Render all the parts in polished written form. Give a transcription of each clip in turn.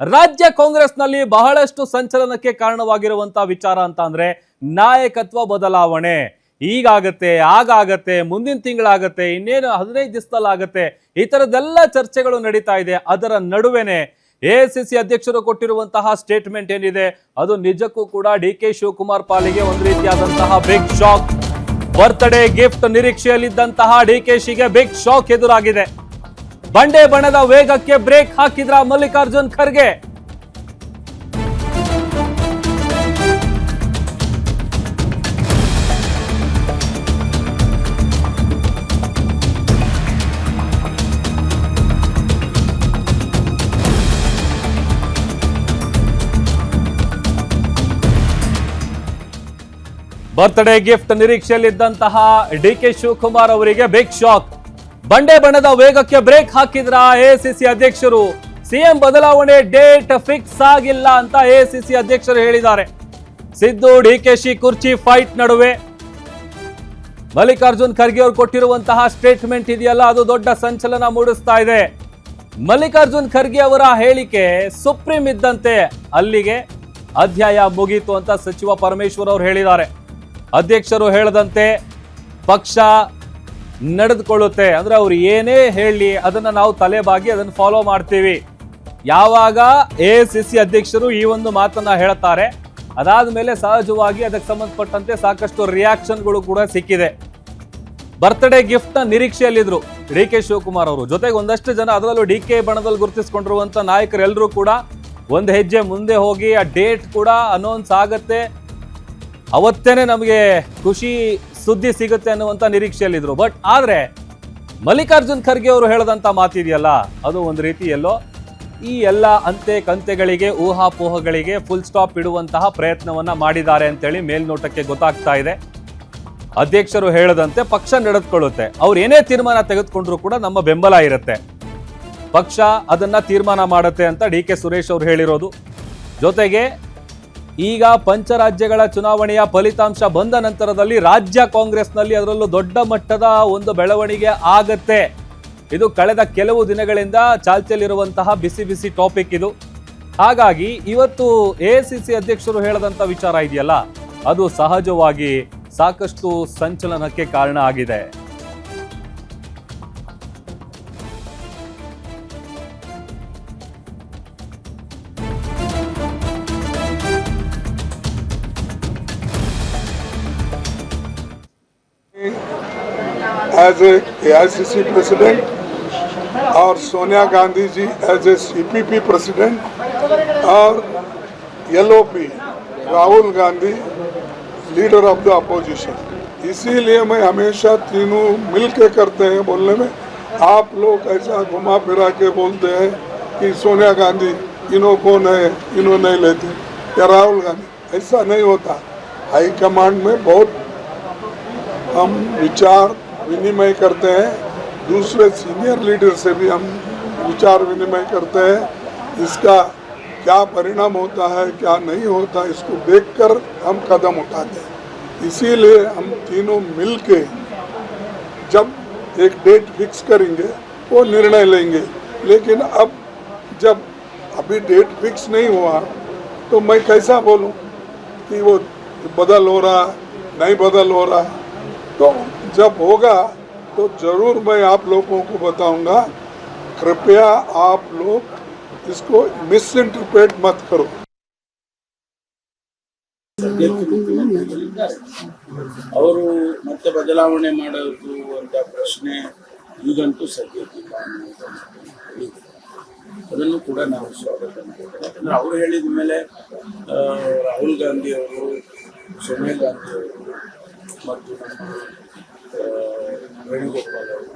ರಾಜ್ಯ ಕಾಂಗ್ರೆಸ್ನಲ್ಲಿ ಬಹಳಷ್ಟು ಸಂಚಲನಕ್ಕೆ ಕಾರಣವಾಗಿರುವಂತಹ ವಿಚಾರ ಅಂತ ಅಂದ್ರೆ ನಾಯಕತ್ವ ಬದಲಾವಣೆ. ಈಗಾಗತ್ತೆ, ಆಗಾಗತ್ತೆ, ಮುಂದಿನ ತಿಂಗಳಾಗತ್ತೆ, ಇನ್ನೇನು 15 ದಿವಸದಲ್ಲಾಗತ್ತೆ, ಈ ತರದೆಲ್ಲ ಚರ್ಚೆಗಳು ನಡೀತಾ ಇದೆ. ಅದರ ನಡುವೆನೆ ಎಐಸಿಸಿ ಅಧ್ಯಕ್ಷರು ಕೊಟ್ಟಿರುವಂತಹ ಸ್ಟೇಟ್ಮೆಂಟ್ ಏನಿದೆ ಅದು ನಿಜಕ್ಕೂ ಕೂಡ ಡಿ.ಕೆ. ಶಿವಕುಮಾರ್ ಪಾಲಿಗೆ ಒಂದು ರೀತಿಯಾದಂತಹ ಬಿಗ್ ಶಾಕ್. ಬರ್ತ್ಡೇ ಗಿಫ್ಟ್ ನಿರೀಕ್ಷೆಯಲ್ಲಿದ್ದಂತಹ ಡಿ.ಕೆ.ಶಿಗೆ ಬಿಗ್ ಶಾಕ್ ಎದುರಾಗಿದೆ. ಬಂಡೆ ಬಣದ ವೇಗಕ್ಕೆ ಬ್ರೇಕ್ ಹಾಕಿದ್ರ ಮಲ್ಲಿಕಾರ್ಜುನ್ ಖರ್ಗೆ. ಬರ್ತ್ಡೇ ಗಿಫ್ಟ್ ನಿರೀಕ್ಷೆಯಲ್ಲಿದ್ದಂತಹ ಡಿ.ಕೆ. ಶಿವಕುಮಾರ್ ಅವರಿಗೆ ಬಿಗ್ ಶಾಕ್. ಬಂಡೆ ಬಣದ ವೇಗಕ್ಕೆ ಬ್ರೇಕ್ ಹಾಕಿದ್ರ ಎಐಸಿಸಿ ಅಧ್ಯಕ್ಷರು. ಸಿಎಂ ಬದಲಾವಣೆ ಡೇಟ್ ಫಿಕ್ಸ್ ಆಗಿಲ್ಲ ಅಂತ ಎಐಸಿಸಿ ಅಧ್ಯಕ್ಷರು ಹೇಳಿದ್ದಾರೆ. ಸಿದ್ದು ಡಿ.ಕೆ.ಶಿ ಕುರ್ಚಿ ಫೈಟ್ ನಡುವೆ ಮಲ್ಲಿಕಾರ್ಜುನ್ ಖರ್ಗೆ ಅವರು ಕೊಟ್ಟಿರುವಂತಹ ಸ್ಟೇಟ್ಮೆಂಟ್ ಇದೆಯಲ್ಲ, ಅದು ದೊಡ್ಡ ಸಂಚಲನ ಮೂಡಿಸ್ತಾ ಇದೆ. ಮಲ್ಲಿಕಾರ್ಜುನ್ ಖರ್ಗೆ ಅವರ ಹೇಳಿಕೆ ಸುಪ್ರೀಂ ಇದ್ದಂತೆ ಅಲ್ಲಿಗೆ ಅಧ್ಯಾಯ ಮುಗೀತು ಅಂತ ಸಚಿವ ಪರಮೇಶ್ವರ್ ಅವರು ಹೇಳಿದ್ದಾರೆ. ಅಧ್ಯಕ್ಷರು ಹೇಳದಂತೆ ಪಕ್ಷ ನಡೆದುಕೊಳ್ಳುತ್ತೆ, ಅಂದ್ರೆ ಅವ್ರು ಏನೇ ಹೇಳಿ ಅದನ್ನ ನಾವು ತಲೆಬಾಗಿ ಅದನ್ನು ಫಾಲೋ ಮಾಡ್ತೀವಿ. ಯಾವಾಗ ಎಐಸಿಸಿ ಅಧ್ಯಕ್ಷರು ಈ ಒಂದು ಮಾತನ್ನ ಹೇಳ್ತಾರೆ, ಅದಾದ ಮೇಲೆ ಸಹಜವಾಗಿ ಅದಕ್ಕೆ ಸಂಬಂಧಪಟ್ಟಂತೆ ಸಾಕಷ್ಟು ರಿಯಾಕ್ಷನ್ಗಳು ಕೂಡ ಸಿಕ್ಕಿದೆ. ಬರ್ತ್ಡೇ ಗಿಫ್ಟ್ ನ ನಿರೀಕ್ಷೆಯಲ್ಲಿದ್ರು ಡಿ.ಕೆ. ಶಿವಕುಮಾರ್ ಅವರು. ಜೊತೆಗೆ ಒಂದಷ್ಟು ಜನ, ಅದರಲ್ಲೂ ಡಿ.ಕೆ. ಬಣದಲ್ಲಿ ಗುರುತಿಸಿಕೊಂಡಿರುವಂತ ನಾಯಕರೆಲ್ಲರೂ ಕೂಡ ಒಂದು ಹೆಜ್ಜೆ ಮುಂದೆ ಹೋಗಿ ಆ ಡೇಟ್ ಕೂಡ ಅನೌನ್ಸ್ ಆಗತ್ತೆ, ಅವತ್ತೇನೆ ನಮಗೆ ಖುಷಿ ಸುದ್ದಿ ಸಿಗುತ್ತೆ ಅನ್ನುವಂತ ನಿರೀಕ್ಷೆಯಲ್ಲಿದ್ರು. ಬಟ್ ಆದ್ರೆ ಮಲ್ಲಿಕಾರ್ಜುನ್ ಖರ್ಗೆ ಅವರು ಹೇಳದಂತ ಮಾತಿದೆಯಲ್ಲ, ಅದು ಒಂದು ರೀತಿ ಎಲ್ಲೋ ಈ ಎಲ್ಲ ಅಂತೆ ಕಂತೆಗಳಿಗೆ, ಊಹಾಪೋಹಗಳಿಗೆ ಫುಲ್ ಸ್ಟಾಪ್ ಇಡುವಂತಹ ಪ್ರಯತ್ನವನ್ನ ಮಾಡಿದ್ದಾರೆ ಅಂತೇಳಿ ಮೇಲ್ನೋಟಕ್ಕೆ ಗೊತ್ತಾಗ್ತಾ ಇದೆ. ಅಧ್ಯಕ್ಷರು ಹೇಳದಂತೆ ಪಕ್ಷ ನಡೆದುಕೊಳ್ಳುತ್ತೆ, ಅವ್ರು ಏನೇ ತೀರ್ಮಾನ ತೆಗೆದುಕೊಂಡ್ರು ಕೂಡ ನಮ್ಮ ಬೆಂಬಲ ಇರುತ್ತೆ, ಪಕ್ಷ ಅದನ್ನ ತೀರ್ಮಾನ ಮಾಡುತ್ತೆ ಅಂತ ಡಿ.ಕೆ. ಸುರೇಶ್ ಅವರು ಹೇಳಿರೋದು. ಜೊತೆಗೆ ಈಗ ಪಂಚರಾಜ್ಯಗಳ ಚುನಾವಣೆಯ ಫಲಿತಾಂಶ ಬಂದ ನಂತರದಲ್ಲಿ ರಾಜ್ಯ ಕಾಂಗ್ರೆಸ್ನಲ್ಲಿ ಅದರಲ್ಲೂ ದೊಡ್ಡ ಮಟ್ಟದ ಒಂದು ಬೆಳವಣಿಗೆ ಆಗತ್ತೆ. ಇದು ಕಳೆದ ಕೆಲವು ದಿನಗಳಿಂದ ಚಾಲ್ತಿಯಲ್ಲಿರುವಂತಹ ಬಿಸಿ ಬಿಸಿ ಟಾಪಿಕ್ ಇದು. ಹಾಗಾಗಿ ಇವತ್ತು ಎಐಸಿಸಿ ಅಧ್ಯಕ್ಷರು ಹೇಳದಂತ ವಿಚಾರ ಇದೆಯಲ್ಲ, ಅದು ಸಹಜವಾಗಿ ಸಾಕಷ್ಟು ಸಂಚಲನಕ್ಕೆ ಕಾರಣ ಆಗಿದೆ. एज ए AICC प्रेसिडेंट और Sonia Gandhi ji as a CPP president और LOP Rahul Gandhi leader of the opposition. इसीलिए मैं हमेशा तीनों मिल के करते हैं बोलने में. आप लोग ऐसा घुमा फिरा के बोलते हैं कि सोनिया गांधी इन्हों कौन है, इन्हों नहीं लेते, या राहुल गांधी. ऐसा नहीं होता. हाईकमांड में बहुत हम विचार विनिमय करते हैं, दूसरे सीनियर लीडर से भी हम विचार विनिमय करते हैं. इसका क्या परिणाम होता है, क्या नहीं होता, इसको देखकर हम कदम उठाते हैं. इसीलिए हम तीनों मिलके जब एक डेट फिक्स करेंगे वो निर्णय लेंगे. लेकिन अब जब अभी डेट फिक्स नहीं हुआ तो मैं कैसा बोलूं कि वो बदल हो रहा, नहीं बदल हो रहा. तो जब होगा तो जरूर मैं आप लोगों को बताऊंगा. कृपया आप लोग इसको मिस इंटरप्रेट मत करो. ಅವರು ಮತ್ತೆ ಬದಲಾವಣೆ ಮಾಡೋದು ಅಂತ ಪ್ರಶ್ನೆ ಈಗಂತೂ ಸದ್ಯಕ್ಕಿಲ್ಲ. ಅದನ್ನು ಕೂಡ ನಾವು ಸ್ವಾಗತ ಮಾಡ್ತೇವೆ. ಯಾಕಂದ್ರೆ ಅವರು ಹೇಳಿದ ಮೇಲೆ ರಾಹುಲ್ ಗಾಂಧಿ ಅವರು, ಸೋನಿಯಾ ಗಾಂಧಿ ಅವರು ಮತ್ತು ನಮ್ಮ ವೇಣುಗೋಪಾಲ್ ಅವರು,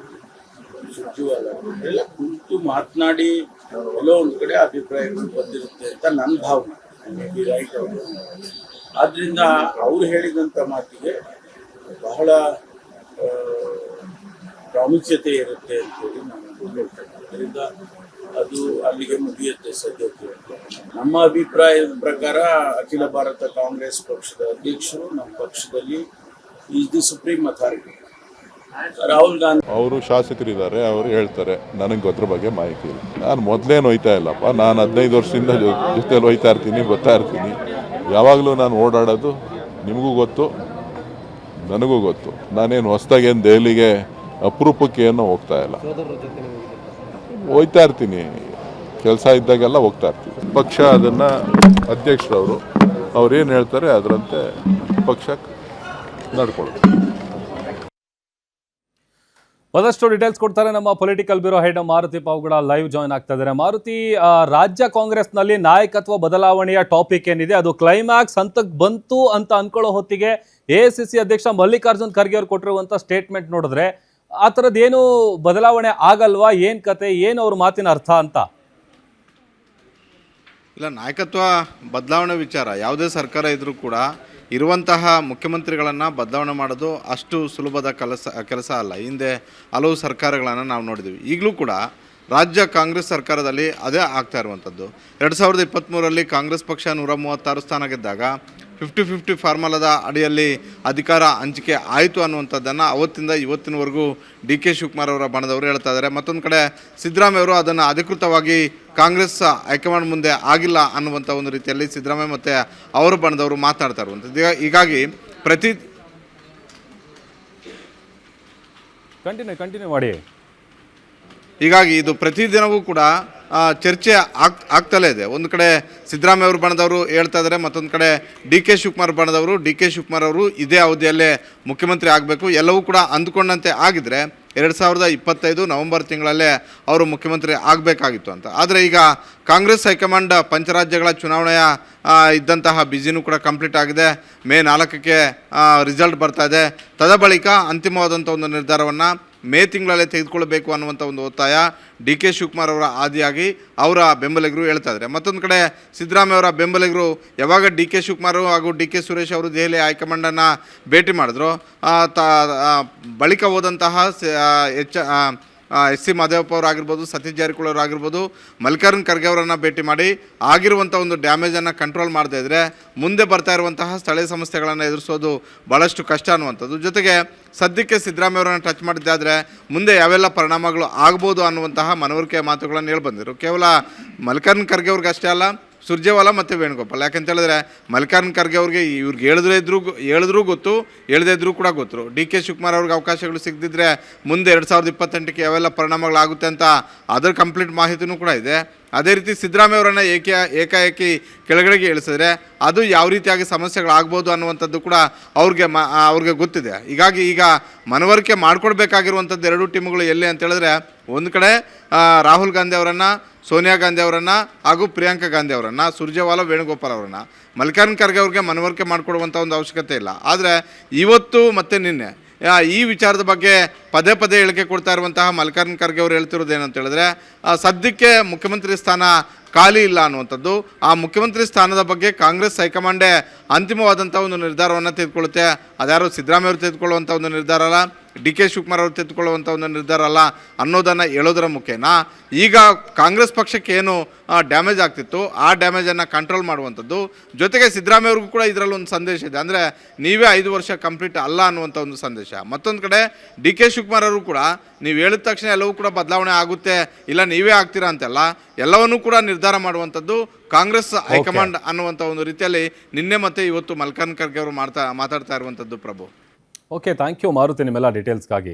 ಸುರ್ಜೇವಾಲ ಅವರು ಎಲ್ಲ ಕುರಿತು ಮಾತನಾಡಿ ಎಲ್ಲೋ ಒಂದು ಕಡೆ ಅಭಿಪ್ರಾಯಗಳು ಬಂದಿರುತ್ತೆ ಅಂತ ನನ್ನ ಭಾವನೆ. ರೈಟ್ ಅವರು. ಆದ್ದರಿಂದ ಅವರು ಹೇಳಿದಂಥ ಮಾತಿಗೆ ಬಹಳ ಪ್ರಾಮುಖ್ಯತೆ ಇರುತ್ತೆ ಅಂತೇಳಿ ನಾನು ಹೇಳ್ತೇನೆ. ಅದರಿಂದ ಅದು ಅಲ್ಲಿಗೆ ಮುಗಿಯುತ್ತೆ ಸದ್ಯಕ್ಕೆ. ನಮ್ಮ ಅಭಿಪ್ರಾಯದ ಪ್ರಕಾರ ಅಖಿಲ ಭಾರತ ಕಾಂಗ್ರೆಸ್ ಪಕ್ಷದ ಅಧ್ಯಕ್ಷರು ನಮ್ಮ ಪಕ್ಷದಲ್ಲಿ is the supreme authority. Rahul Gandhi ಅವರು ಶಾಸಕರಿದ್ದಾರೆ, ಅವರು ಹೇಳ್ತಾರೆ. ನನಗೆ ಅದ್ರ ಬಗ್ಗೆ ಮಾಹಿತಿ ಇಲ್ಲ. ನಾನು ಮೊದಲೇನು ಹೋಯ್ತಾ ಇಲ್ಲಪ್ಪ, ನಾನು 15 ವರ್ಷದಿಂದ ಜೊತೆಲಿ ಹೋಯ್ತಾ ಇರ್ತೀನಿ, ಬರ್ತಾ ಇರ್ತೀನಿ. ಯಾವಾಗಲೂ ನಾನು ಓಡಾಡೋದು ನಿಮಗೂ ಗೊತ್ತು, ನನಗೂ ಗೊತ್ತು. ನಾನೇನು ಹೊಸ್ದಾಗೇನು ದೆಹಲಿಗೆ ಅಪರೂಪಕ್ಕೆ ಏನೋ ಹೋಗ್ತಾ ಇಲ್ಲ, ಹೋಯ್ತಾ ಇರ್ತೀನಿ. ಕೆಲಸ ಇದ್ದಾಗೆಲ್ಲ ಹೋಗ್ತಾ ಇರ್ತೀವಿ. ಪಕ್ಷ ಅದನ್ನು ಅಧ್ಯಕ್ಷರವರು ಅವ್ರೇನು ಹೇಳ್ತಾರೆ ಅದರಂತೆ ಪಕ್ಷ ನಡ್ಕೊಳ್ಳೋದು. ಮತ್ತಷ್ಟು ಡೀಟೇಲ್ಸ್ ಕೊಡ್ತಾರೆ ನಮ್ಮ political bureau head Maruti Pavagada live join ಆಗ್ತಾ ಇದ್ದಾರೆ. ಮಾರುತಿ, ರಾಜ್ಯ ಕಾಂಗ್ರೆಸ್ನಲ್ಲಿ ನಾಯಕತ್ವ ಬದಲಾವಣೆಯ ಟಾಪಿಕ್ ಏನಿದೆ ಅದು ಕ್ಲೈಮ್ಯಾಕ್ಸ್ ಹಂತಕ್ಕೆ ಬಂತು ಅಂತ ಅನ್ಕೊಳ್ಳೋ ಹೊತ್ತಿಗೆ AICC ಅಧ್ಯಕ್ಷ ಮಲ್ಲಿಕಾರ್ಜುನ್ ಖರ್ಗೆ ಅವರು ಕೊಟ್ಟಿರುವಂತ ಸ್ಟೇಟ್ಮೆಂಟ್ ನೋಡಿದ್ರೆ ಆ ಥರದ್ದು ಏನು ಬದಲಾವಣೆ ಆಗಲ್ವಾ? ಏನ್ ಕತೆ, ಏನು ಅವ್ರ ಮಾತಿನ ಅರ್ಥ ಅಂತ? ಇಲ್ಲ, ನಾಯಕತ್ವ ಬದಲಾವಣೆ ವಿಚಾರ ಯಾವುದೇ ಸರ್ಕಾರ ಇದ್ದರೂ ಕೂಡ ಇರುವಂತಹ ಮುಖ್ಯಮಂತ್ರಿಗಳನ್ನು ಬದಲಾವಣೆ ಮಾಡೋದು ಅಷ್ಟು ಸುಲಭದ ಕೆಲಸ ಅಲ್ಲ. ಹಿಂದೆ ಹಲವು ಸರ್ಕಾರಗಳನ್ನು ನಾವು ನೋಡಿದ್ದೀವಿ. ಈಗಲೂ ಕೂಡ ರಾಜ್ಯ ಕಾಂಗ್ರೆಸ್ ಸರ್ಕಾರದಲ್ಲಿ ಅದೇ ಆಗ್ತಾ ಇರುವಂಥದ್ದು. 2023ರಲ್ಲಿ ಕಾಂಗ್ರೆಸ್ ಪಕ್ಷ 136 ಸ್ಥಾನ ಗೆದ್ದಾಗ 50-50 ಫಾರ್ಮುಲಾದ ಅಡಿಯಲ್ಲಿ ಅಧಿಕಾರ ಹಂಚಿಕೆ ಆಯಿತು ಅನ್ನುವಂಥದ್ದನ್ನು ಅವತ್ತಿಂದ ಇವತ್ತಿನವರೆಗೂ DK ಶಿವಕುಮಾರ್ ಅವರ ಬಣದವರು ಹೇಳ್ತಾ ಇದ್ದಾರೆ. ಮತ್ತೊಂದು ಕಡೆ ಸಿದ್ದರಾಮಯ್ಯ ಅವರು ಅದನ್ನು ಅಧಿಕೃತವಾಗಿ ಕಾಂಗ್ರೆಸ್ ಹೈಕಮಾಂಡ್ ಮುಂದೆ ಆಗಿಲ್ಲ ಅನ್ನುವಂಥ ಒಂದು ರೀತಿಯಲ್ಲಿ ಸಿದ್ದರಾಮಯ್ಯ ಮತ್ತು ಅವರ ಬಣದವರು ಮಾತನಾಡ್ತಾ ಇರುವಂಥದ್ದು. ಹೀಗಾಗಿ ಕಂಟಿನ್ಯೂ ಮಾಡಿ. ಹೀಗಾಗಿ ಇದು ಪ್ರತಿದಿನವೂ ಕೂಡ ಚರ್ಚೆ ಆಗ್ತಲೇ ಇದೆ. ಒಂದು ಕಡೆ ಸಿದ್ದರಾಮಯ್ಯ ಅವರು ಬಣದವರು ಹೇಳ್ತಾ ಇದ್ದಾರೆ, ಮತ್ತೊಂದು ಕಡೆ DK ಶಿವಕುಮಾರ್ ಬಣದವರು DK ಶಿವಕುಮಾರ್ ಅವರು ಇದೇ ಅವಧಿಯಲ್ಲೇ ಮುಖ್ಯಮಂತ್ರಿ ಆಗಬೇಕು, ಎಲ್ಲವೂ ಕೂಡ ಅಂದುಕೊಂಡಂತೆ ಆಗಿದ್ರೆ 2025 ನವೆಂಬರ್ ತಿಂಗಳಲ್ಲೇ ಅವರು ಮುಖ್ಯಮಂತ್ರಿ ಆಗಬೇಕಾಗಿತ್ತು ಅಂತ. ಆದರೆ ಈಗ ಕಾಂಗ್ರೆಸ್ ಹೈಕಮಾಂಡ್ ಪಂಚರಾಜ್ಯಗಳ ಚುನಾವಣೆಯ ಇದ್ದಂತಹ ಬಿಸಿನೂ ಕೂಡ ಕಂಪ್ಲೀಟ್ ಆಗಿದೆ. ಮೇ 4ಕ್ಕೆ ರಿಸಲ್ಟ್ ಬರ್ತಾ ಇದೆ. ತದಬಳಿಕ ಅಂತಿಮವಾದಂಥ ಒಂದು ನಿರ್ಧಾರವನ್ನು ಮೇ ತಿಂಗಳಲ್ಲೇ ತೆಗೆದುಕೊಳ್ಬೇಕು ಅನ್ನುವಂಥ ಒಂದು ಒತ್ತಾಯ DK ಶಿವಕುಮಾರ್ ಅವರ ಆದಿಯಾಗಿ ಅವರ ಬೆಂಬಲಿಗರು ಹೇಳ್ತಾ ಇದ್ದಾರೆ. ಮತ್ತೊಂದು ಕಡೆ ಸಿದ್ದರಾಮಯ್ಯ ಅವರ ಬೆಂಬಲಿಗರು ಯಾವಾಗ DK ಶಿವಕುಮಾರ್ ಹಾಗೂ DK ಸುರೇಶ್ ಅವರು ದೆಹಲಿ ಹೈಕಮಾಂಡನ್ನು ಭೇಟಿ ಮಾಡಿದ್ರು, ಬಳಿಕ ಹೋದಂತಹ SC ಮಹದೇವಪ್ಪ ಅವರು ಆಗಿರ್ಬೋದು, ಸತೀಶ್ ಜಾರಕಿಹೊಳಿ ಅವರು ಆಗಿರ್ಬೋದು, ಮಲ್ಲಿಕಾರ್ಜುನ್ ಖರ್ಗೆ ಅವರನ್ನು ಭೇಟಿ ಮಾಡಿ ಆಗಿರುವಂಥ ಒಂದು ಡ್ಯಾಮೇಜನ್ನು ಕಂಟ್ರೋಲ್ ಮಾಡದೇ ಇದ್ದರೆ ಮುಂದೆ ಬರ್ತಾ ಇರುವಂತಹ ಸ್ಥಳೀಯ ಸಮಸ್ಯೆಗಳನ್ನು ಎದುರಿಸೋದು ಭಾಳಷ್ಟು ಕಷ್ಟ ಅನ್ನುವಂಥದ್ದು. ಜೊತೆಗೆ ಸದ್ಯಕ್ಕೆ ಸಿದ್ದರಾಮಯ್ಯ ಅವರನ್ನು ಟಚ್ ಮಾಡಿದ್ದಾದರೆ ಮುಂದೆ ಯಾವೆಲ್ಲ ಪರಿಣಾಮಗಳು ಆಗ್ಬೋದು ಅನ್ನುವಂತಹ ಮನವರಿಕೆಯ ಮಾತುಗಳನ್ನು ಹೇಳಿ ಬಂದಿರು. ಕೇವಲ ಮಲ್ಲಿಕಾರ್ಜುನ್ ಖರ್ಗೆ ಅವ್ರಿಗೆ ಅಷ್ಟೇ ಅಲ್ಲ, ಸುರ್ಜೇವಾಲಾ ಮತ್ತು ವೇಣುಗೋಪಾಲ್. ಯಾಕಂತ ಹೇಳಿದ್ರೆ ಮಲ್ಲಿಕಾರ್ಜುನ್ ಖರ್ಗೆ ಅವ್ರಿಗೆ ಇವ್ರಿಗೆ ಹೇಳಿದ್ರೂ ಗೊತ್ತು, ಹೇಳದೇ ಇದ್ರೂ ಕೂಡ ಗೊತ್ತು. DK ಶಿವಕುಮಾರ್ ಅವ್ರಿಗೆ ಅವಕಾಶಗಳು ಸಿಗದಿದ್ದರೆ ಮುಂದೆ 2028ಕ್ಕೆ ಯಾವೆಲ್ಲ ಪರಿಣಾಮಗಳಾಗುತ್ತೆ ಅಂತ ಅದರ ಕಂಪ್ಲೀಟ್ ಮಾಹಿತಿನೂ ಕೂಡ ಇದೆ. ಅದೇ ರೀತಿ ಸಿದ್ದರಾಮಯ್ಯ ಅವರನ್ನು ಏಕಾಏಕಿ ಕೆಳಗಡೆಗೆ ಇಳಿಸಿದ್ರೆ ಅದು ಯಾವ ರೀತಿಯಾಗಿ ಸಮಸ್ಯೆಗಳಾಗ್ಬೋದು ಅನ್ನುವಂಥದ್ದು ಕೂಡ ಅವ್ರಿಗೆ ಗೊತ್ತಿದೆ. ಹೀಗಾಗಿ ಈಗ ಮನವರಿಕೆ ಮಾಡ್ಕೊಳ್ಬೇಕಾಗಿರುವಂಥದ್ದು ಎರಡೂ ಟೀಮ್ಗಳು ಎಲ್ಲಿ ಅಂತ ಹೇಳಿದ್ರೆ, ಒಂದು ಕಡೆ ರಾಹುಲ್ ಗಾಂಧಿ ಅವರನ್ನು, ಸೋನಿಯಾ ಗಾಂಧಿ ಅವರನ್ನು ಹಾಗೂ ಪ್ರಿಯಾಂಕಾ ಗಾಂಧಿ ಅವರನ್ನು, ಸುರ್ಜೇವಾಲಾ, ವೇಣುಗೋಪಾಲ್ ಅವರನ್ನು. ಮಲ್ಲಿಕಾರ್ಜುನ್ ಖರ್ಗೆ ಅವ್ರಿಗೆ ಮನವರಿಕೆ ಮಾಡಿಕೊಡುವಂಥ ಒಂದು ಅವಶ್ಯಕತೆ ಇಲ್ಲ. ಆದರೆ ಇವತ್ತು ಮತ್ತು ನಿನ್ನೆ ಈ ವಿಚಾರದ ಬಗ್ಗೆ ಪದೇ ಪದೇ ಹೇಳಿಕೆ ಕೊಡ್ತಾ ಇರುವಂತಹ ಮಲ್ಲಿಕಾರ್ಜುನ್ ಖರ್ಗೆ ಅವರು ಹೇಳ್ತಿರೋದು ಏನಂತ ಹೇಳಿದ್ರೆ, ಸದ್ಯಕ್ಕೆ ಮುಖ್ಯಮಂತ್ರಿ ಸ್ಥಾನ ಖಾಲಿ ಇಲ್ಲ ಅನ್ನುವಂಥದ್ದು. ಆ ಮುಖ್ಯಮಂತ್ರಿ ಸ್ಥಾನದ ಬಗ್ಗೆ ಕಾಂಗ್ರೆಸ್ ಹೈಕಮಾಂಡೇ ಅಂತಿಮವಾದಂಥ ಒಂದು ನಿರ್ಧಾರವನ್ನು ತೆಗೆದುಕೊಳ್ಳುತ್ತೆ. ಅದ್ಯಾರು ಸಿದ್ದರಾಮಯ್ಯ ಅವರು ತೆಗೆದುಕೊಳ್ಳುವಂಥ ಒಂದು ನಿರ್ಧಾರ ಅಲ್ಲ, DK ಶಿವಕುಮಾರ್ ಅವರು ತೆಗೆದುಕೊಳ್ಳುವಂಥ ಒಂದು ನಿರ್ಧಾರ ಅಲ್ಲ ಅನ್ನೋದನ್ನು ಹೇಳೋದರ ಮುಖೇನ ಈಗ ಕಾಂಗ್ರೆಸ್ ಪಕ್ಷಕ್ಕೆ ಏನು ಡ್ಯಾಮೇಜ್ ಆಗ್ತಿತ್ತು ಆ ಡ್ಯಾಮೇಜನ್ನು ಕಂಟ್ರೋಲ್ ಮಾಡುವಂಥದ್ದು. ಜೊತೆಗೆ ಸಿದ್ದರಾಮಯ್ಯ ಅವ್ರಿಗೂ ಕೂಡ ಇದರಲ್ಲಿ ಒಂದು ಸಂದೇಶ ಇದೆ, ಅಂದರೆ ನೀವೇ 5 ವರ್ಷ ಕಂಪ್ಲೀಟ್ ಅಲ್ಲ ಅನ್ನುವಂಥ ಒಂದು ಸಂದೇಶ. ಮತ್ತೊಂದು ಕಡೆ DK ಶಿವಕುಮಾರ್ ಅವರು ಕೂಡ ನೀವು ಹೇಳಿದ ತಕ್ಷಣ ಎಲ್ಲವೂ ಕೂಡ ಬದಲಾವಣೆ ಆಗುತ್ತೆ, ಇಲ್ಲ ನೀವೇ ಆಗ್ತೀರಾ ಅಂತೆಲ್ಲ, ಎಲ್ಲವನ್ನೂ ಕೂಡ ನಿರ್ಧಾರ ಮಾಡುವಂಥದ್ದು ಕಾಂಗ್ರೆಸ್ ಹೈಕಮಾಂಡ್ ಅನ್ನುವಂಥ ಒಂದು ರೀತಿಯಲ್ಲಿ ನಿನ್ನೆ ಮತ್ತು ಇವತ್ತು ಮಲ್ಲಿಕಾರ್ಜುನ್ ಖರ್ಗೆ ಅವರು ಮಾತಾಡ್ತಾ ಇರುವಂಥದ್ದು. ಪ್ರಭು, ಓಕೆ, ಥ್ಯಾಂಕ್ ಯು ಮಾರುತಿ ನಿಮ್ಮೆಲ್ಲ ಡೀಟೇಲ್ಸ್ಗಾಗಿ.